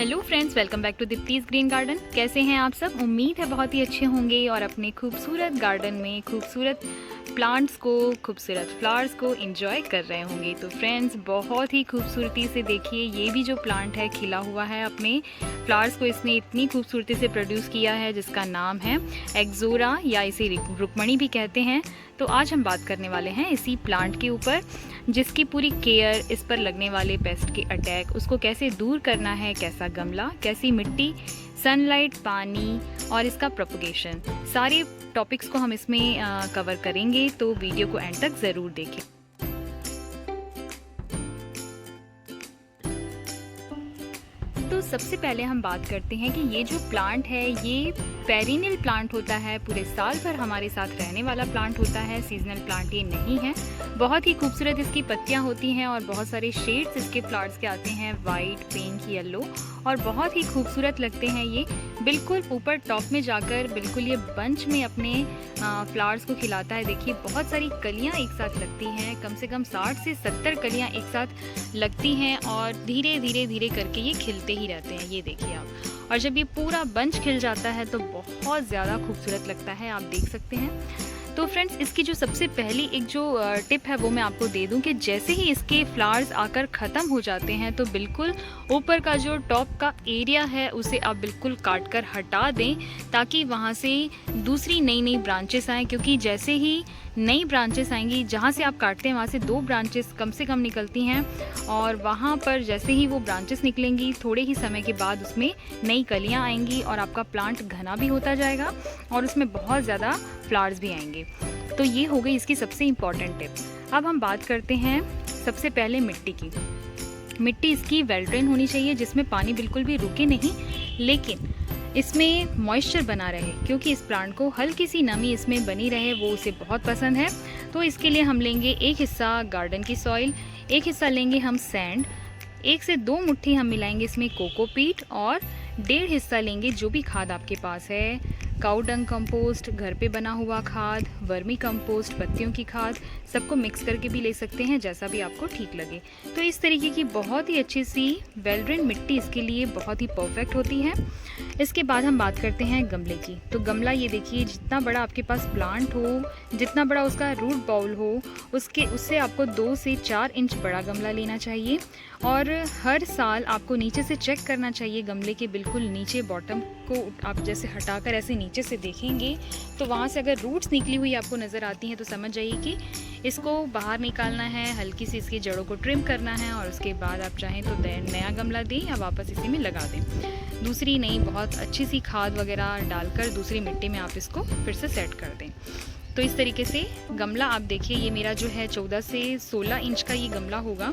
Hello friends, welcome back to Deepti's green garden. कैसे हैं आप सब? उम्मीद है बहुत ही अच्छे होंगे और अपने खूबसूरत गार्डन में खूबसूरत प्लांट्स को, खूबसूरत फ्लावर्स को एंजॉय कर रहे होंगे। तो फ्रेंड्स, बहुत ही खूबसूरती से देखिए, ये भी जो प्लांट है खिला हुआ है। अपने फ्लावर्स को इसने इतनी खूबसूरती से प्रोड्यूस किया है जिसका नाम है एक्जोरा या इसे रुक्मणी भी कहते हैं। तो आज हम बात करने वाले हैं इसी प्लांट के ऊपर, जिसकी पूरी केयर, इस पर लगने वाले पेस्ट के अटैक, उसको कैसे दूर करना है, कैसा गमला, कैसी मिट्टी, सनलाइट, पानी और इसका प्रोपगेशन, सारे टॉपिक्स को हम इसमें कवर करेंगे। तो वीडियो को एंड तक ज़रूर देखें। तो सबसे पहले हम बात करते हैं कि ये जो प्लांट है ये पेरिनियल प्लांट होता है, पूरे साल भर हमारे साथ रहने वाला प्लांट होता है। सीजनल प्लांट ये नहीं है। बहुत ही खूबसूरत इसकी पत्तियां होती हैं और बहुत सारे शेड्स इसके फ्लावर्स के आते हैं, वाइट, पिंक, येलो, और बहुत ही खूबसूरत लगते हैं। ये बिल्कुल ऊपर टॉप में जाकर बिल्कुल ये बंच में अपने फ्लावर्स को खिलाता है। देखिए, बहुत सारी कलियां एक साथ लगती हैं, कम से कम 60 से 70 कलियां एक साथ लगती हैं और धीरे धीरे धीरे करके ये खिलते ही रहते हैं। ये देखिए आप, और जब ये पूरा बंच खिल जाता है तो बहुत ज़्यादा खूबसूरत लगता है, आप देख सकते हैं। तो फ्रेंड्स, इसकी जो सबसे पहली एक जो टिप है वो मैं आपको दे दूं कि जैसे ही इसके फ्लावर्स आकर ख़त्म हो जाते हैं तो बिल्कुल ऊपर का जो टॉप का एरिया है उसे आप बिल्कुल काट कर हटा दें, ताकि वहाँ से दूसरी नई नई ब्रांचेस आएँ। क्योंकि जैसे ही नई ब्रांचेस आएंगी, जहाँ से आप काटते हैं वहाँ से 2 ब्रांचेस कम से कम निकलती हैं, और वहाँ पर जैसे ही वो ब्रांचेस निकलेंगी थोड़े ही समय के बाद उसमें नई कलियाँ आएंगी और आपका प्लांट घना भी होता जाएगा और उसमें बहुत ज़्यादा फ्लावर्स भी आएंगे। तो ये हो गई इसकी सबसे इम्पॉर्टेंट टिप। अब हम बात करते हैं सबसे पहले मिट्टी की। मिट्टी इसकी वेल ड्रेन होनी चाहिए, जिसमें पानी बिल्कुल भी रुके नहीं, लेकिन इसमें मॉइस्चर बना रहे, क्योंकि इस प्लांट को हल्की सी नमी इसमें बनी रहे, वो उसे बहुत पसंद है। तो इसके लिए हम लेंगे 1 हिस्सा गार्डन की सॉइल, 1 हिस्सा लेंगे हम सैंड, 1 से 2 मुट्ठी हम मिलाएंगे इसमें कोकोपीट, और 1.5 हिस्सा लेंगे जो भी खाद आपके पास है, काऊ डंग कंपोस्ट, घर पे बना हुआ खाद, वर्मी कंपोस्ट, पत्तियों की खाद, सबको मिक्स करके भी ले सकते हैं, जैसा भी आपको ठीक लगे। तो इस तरीके की बहुत ही अच्छी सी वेल ड्रेन मिट्टी इसके लिए बहुत ही परफेक्ट होती है। इसके बाद हम बात करते हैं गमले की। तो गमला ये देखिए, जितना बड़ा आपके पास प्लांट हो, जितना बड़ा उसका रूट बाउल हो, उससे आपको 2 से 4 इंच बड़ा गमला लेना चाहिए। और हर साल आपको नीचे से चेक करना चाहिए, गमले के बिल्कुल नीचे बॉटम को आप जैसे हटाकर ऐसे नीचे से देखेंगे तो वहाँ से अगर रूट्स निकली हुई आपको नज़र आती हैं तो समझ जाइए कि इसको बाहर निकालना है, हल्की सी इसकी जड़ों को ट्रिम करना है, और उसके बाद आप चाहें तो नया गमला दें या वापस इसी में लगा दें। दूसरी नई बहुत अच्छी सी खाद वगैरह डालकर दूसरी मिट्टी में आप इसको फिर से सेट कर दें। तो इस तरीके से गमला आप देखिए, ये मेरा जो है 14 से 16 इंच का ये गमला होगा,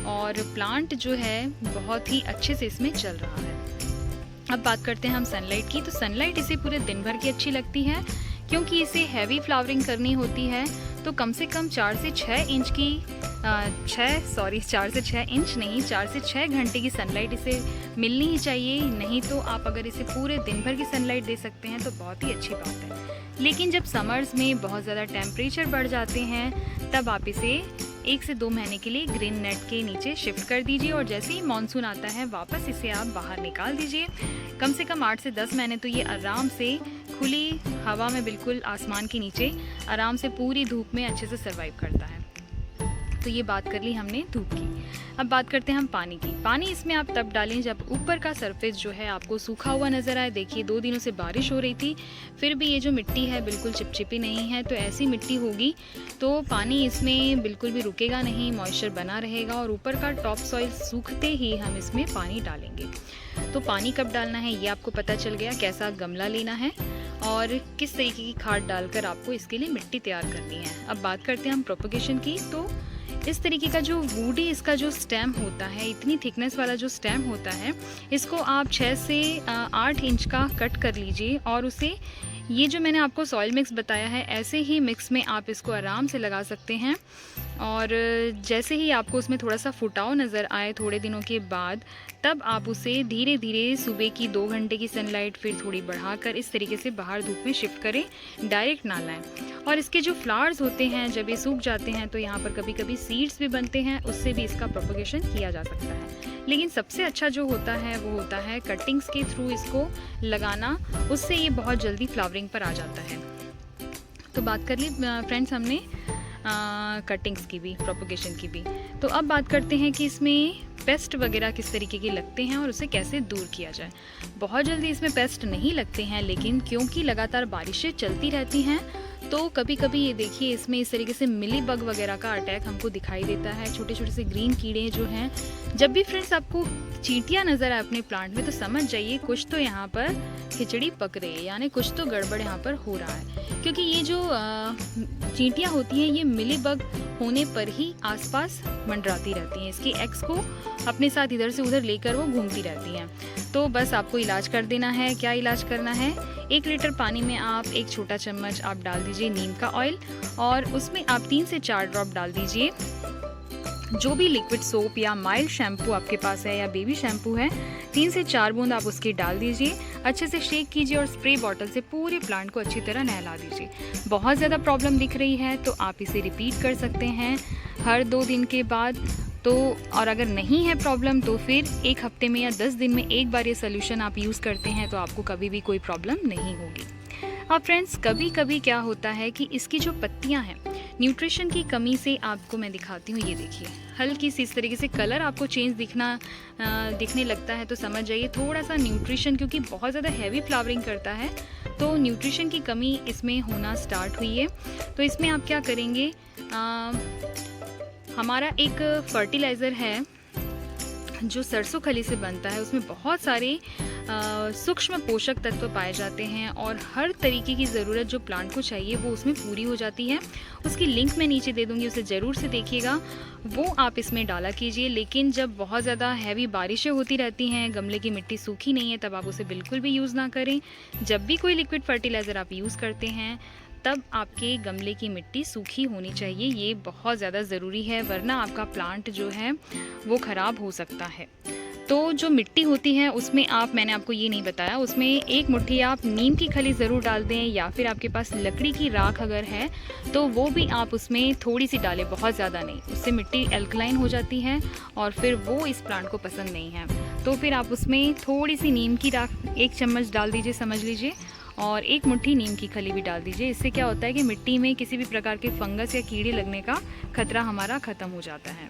और प्लांट जो है बहुत ही अच्छे से इसमें चल रहा है। अब बात करते हैं हम सनलाइट की। तो सनलाइट इसे पूरे दिन भर की अच्छी लगती है, क्योंकि इसे हैवी फ्लावरिंग करनी होती है। तो कम से कम 4 से 6 इंच की 4 से 6 इंच नहीं, 4 से 6 घंटे की सनलाइट इसे मिलनी ही चाहिए। नहीं तो आप अगर इसे पूरे दिन भर की सनलाइट दे सकते हैं तो बहुत ही अच्छी बात है। लेकिन जब समर्स में बहुत ज़्यादा टेम्परेचर बढ़ जाते हैं तब आप इसे 1 से 2 महीने के लिए ग्रीन नेट के नीचे शिफ्ट कर दीजिए, और जैसे ही मानसून आता है वापस इसे आप बाहर निकाल दीजिए। कम से कम 8 से 10 महीने तो ये आराम से खुली हवा में, बिल्कुल आसमान के नीचे आराम से पूरी धूप में अच्छे से सर्वाइव करता है। तो ये बात कर ली हमने धूप की। अब बात करते हैं हम पानी की। पानी इसमें आप तब डालें जब ऊपर का सरफेस जो है आपको सूखा हुआ नज़र आए। देखिए, 2 दिनों से बारिश हो रही थी, फिर भी ये जो मिट्टी है बिल्कुल चिपचिपी नहीं है। तो ऐसी मिट्टी होगी तो पानी इसमें बिल्कुल भी रुकेगा नहीं, मॉइस्चर बना रहेगा, और ऊपर का टॉप सॉइल सूखते ही हम इसमें पानी डालेंगे। तो पानी कब डालना है ये आपको पता चल गया, कैसा गमला लेना है और किस तरीके की खाद डालकर आपको इसके लिए मिट्टी तैयार करनी है। अब बात करते हैं हम प्रोपगेशन की। तो इस तरीके का जो वुडी इसका जो स्टेम होता है, इतनी थिकनेस वाला जो स्टेम होता है, इसको आप 6 से 8 इंच का कट कर लीजिए, और उसे, ये जो मैंने आपको सॉइल मिक्स बताया है, ऐसे ही मिक्स में आप इसको आराम से लगा सकते हैं। और जैसे ही आपको उसमें थोड़ा सा फुटाव नज़र आए थोड़े दिनों के बाद, तब आप उसे धीरे धीरे सुबह की 2 घंटे की सनलाइट फिर थोड़ी बढ़ाकर इस तरीके से बाहर धूप में शिफ्ट करें, डायरेक्ट ना लाएं। और इसके जो फ्लावर्स होते हैं जब ये सूख जाते हैं तो यहाँ पर कभी कभी सीड्स भी बनते हैं, उससे भी इसका प्रोपगेशन किया जा सकता है। लेकिन सबसे अच्छा जो होता है वो होता है कटिंग्स के थ्रू इसको लगाना, उससे ये बहुत जल्दी फ्लावरिंग पर आ जाता है। तो बात कर ली फ्रेंड्स हमने कटिंग्स की भी, प्रोपगेशन की भी। तो अब बात करते हैं कि इसमें पेस्ट वगैरह किस तरीके के लगते हैं और उसे कैसे दूर किया जाए। बहुत जल्दी इसमें पेस्ट नहीं लगते हैं, लेकिन क्योंकि लगातार बारिशें चलती रहती हैं तो कभी कभी ये देखिए इसमें इस तरीके से मिली बग वगैरह का अटैक हमको दिखाई देता है। छोटे छोटे से ग्रीन कीड़े जो हैं, जब भी फ्रेंड्स आपको चींटियाँ नज़र आए अपने प्लांट में तो समझ जाइए कुछ तो यहाँ पर खिचड़ी पक रही है, यानी कुछ तो गड़बड़ यहाँ पर हो रहा है। क्योंकि ये जो चींटियाँ होती हैं ये मिली बग होने पर ही आसपास मंडराती रहती हैं, इसके एग्स को अपने साथ इधर से उधर लेकर वो घूमती रहती हैं। तो बस आपको इलाज कर देना है। क्या इलाज करना है? 1 लीटर पानी में आप 1 छोटा चम्मच आप डाल दीजिए नीम का ऑयल, और उसमें आप 3 से 4 ड्रॉप डाल दीजिए जो भी लिक्विड सोप या माइल्ड शैम्पू आपके पास है या बेबी शैम्पू है, 3 से 4 बूंद आप उसकी डाल दीजिए। अच्छे से शेक कीजिए और स्प्रे बॉटल से पूरे प्लांट को अच्छी तरह नहला दीजिए। बहुत ज़्यादा प्रॉब्लम दिख रही है तो आप इसे रिपीट कर सकते हैं हर 2 दिन के बाद। तो और अगर नहीं है प्रॉब्लम तो फिर 1 हफ्ते में या 10 दिन में एक बार ये सोल्यूशन आप यूज़ करते हैं तो आपको कभी भी कोई प्रॉब्लम नहीं होगी। अब फ्रेंड्स कभी कभी क्या होता है कि इसकी जो पत्तियां हैं न्यूट्रिशन की कमी से, आपको मैं दिखाती हूँ, ये देखिए हल्की सी इस तरीके से कलर आपको चेंज दिखने लगता है तो समझ जाइए थोड़ा सा न्यूट्रिशन, क्योंकि बहुत ज़्यादा हैवी फ्लावरिंग करता है तो न्यूट्रिशन की कमी इसमें होना स्टार्ट हुई है। तो इसमें आप क्या करेंगे, हमारा एक फर्टिलाइज़र है जो सरसों खली से बनता है, उसमें बहुत सारे सूक्ष्म पोषक तत्व पाए जाते हैं और हर तरीके की ज़रूरत जो प्लांट को चाहिए वो उसमें पूरी हो जाती है। उसकी लिंक मैं नीचे दे दूँगी, उसे ज़रूर से देखिएगा, वो आप इसमें डाला कीजिए। लेकिन जब बहुत ज़्यादा हैवी बारिशें होती रहती हैं, गमले की मिट्टी सूखी नहीं है, तब आप उसे बिल्कुल भी यूज़ ना करें। जब भी कोई लिक्विड फर्टिलाइज़र आप यूज़ करते हैं तब आपके गमले की मिट्टी सूखी होनी चाहिए, ये बहुत ज़्यादा ज़रूरी है, वरना आपका प्लांट जो है वो ख़राब हो सकता है। तो जो मिट्टी होती है उसमें आप, मैंने आपको ये नहीं बताया, उसमें 1 मुट्ठी आप नीम की खली ज़रूर डाल दें, या फिर आपके पास लकड़ी की राख अगर है तो वो भी आप उसमें थोड़ी सी डालें, बहुत ज़्यादा नहीं, उससे मिट्टी एल्कलाइन हो जाती है और फिर वो इस प्लांट को पसंद नहीं है। तो फिर आप उसमें थोड़ी सी नीम की राख 1 चम्मच डाल दीजिए समझ लीजिए, और 1 मुट्ठी नीम की खली भी डाल दीजिए। इससे क्या होता है कि मिट्टी में किसी भी प्रकार के फंगस या कीड़े लगने का खतरा हमारा ख़त्म हो जाता है।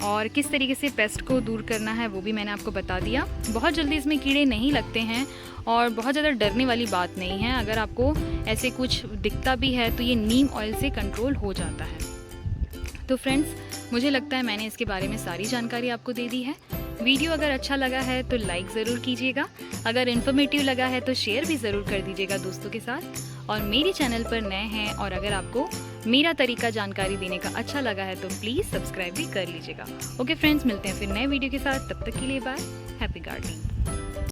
और किस तरीके से पेस्ट को दूर करना है वो भी मैंने आपको बता दिया। बहुत जल्दी इसमें कीड़े नहीं लगते हैं और बहुत ज़्यादा डरने वाली बात नहीं है। अगर आपको ऐसे कुछ दिखता भी है तो ये नीम ऑयल से कंट्रोल हो जाता है। तो फ्रेंड्स मुझे लगता है मैंने इसके बारे में सारी जानकारी आपको दे दी है। वीडियो अगर अच्छा लगा है तो लाइक ज़रूर कीजिएगा, अगर इन्फॉर्मेटिव लगा है तो शेयर भी ज़रूर कर दीजिएगा दोस्तों के साथ। और मेरे चैनल पर नए हैं और अगर आपको मेरा तरीका जानकारी देने का अच्छा लगा है तो प्लीज़ सब्सक्राइब भी कर लीजिएगा। ओके फ्रेंड्स, मिलते हैं फिर नए वीडियो के साथ, तब तक के लिए बाय, हैप्पी गार्डनिंग।